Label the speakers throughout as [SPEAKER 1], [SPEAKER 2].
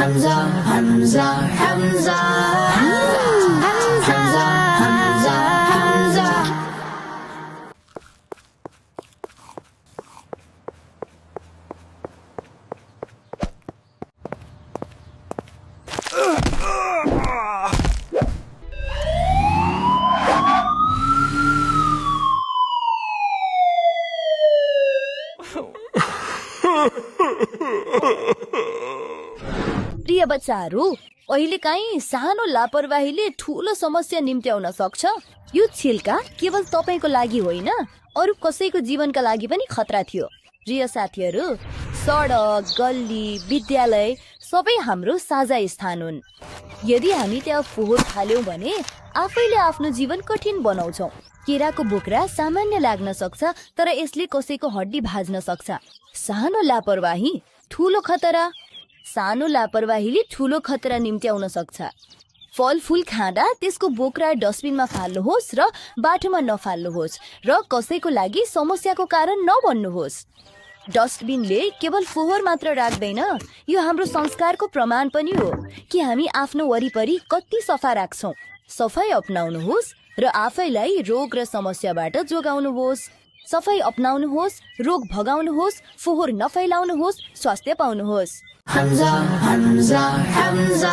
[SPEAKER 1] Hamza, Hamza, Hamza, Hamza, Hamza, Hamza.
[SPEAKER 2] प्रिय बच्चाहरू, कहिलेकाहीँ सानो लापरवाहीले ठूलो समस्या निम्त्याउन सक्छ। यो छिल्का केवल तपाईको लागि होइन, अरू कसैको जीवनका लागि पनि खतरा थियो। प्रिय साथीहरू, सडक, गल्ली, विद्यालय सबै हाम्रो साझा स्थान हुन्। यदि हामी त्यहाँ फोहोर फाल्यौं भने आफैले आफ्नो जीवन कठिन बनाउँछौं। केराको बोक्रा सामान्य लाग्न सक्छ, तर यसले कसैको हड्डी भाज्न सक्छ। सानो लापरवाही ठूलो खतरा। सानो लापरवाहीले ठूलो खतरा निम्त्याउन सक्छ। फलफूल खाँदा त्यसको बोक्रा डस्टबिनमा फाल्नुहोस् र बाटोमा नफाल्नुहोस् र कसैको लागि समस्याको कारण नबन्नुहोस्। डस्टबिनले केवल फोहोर मात्र राख्दैन, यो हाम्रो संस्कारको प्रमाण पनि हो कि हामी आफ्नो वरिपरि कति सफा राख्छौं। सफाई अपनाउनुहोस् र आफैलाई रोग र समस्याबाट जोगाउनुहोस्। सफाई अपनाउनुहोस्, रोग भगाउनुहोस्, फोहोर नफैलाउनुहोस्, स्वास्थ्य पाउनुहोस्।
[SPEAKER 1] Hamza, Hamza, Hamza,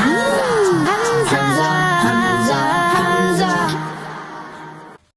[SPEAKER 1] Hamza, Hamza, Hamza.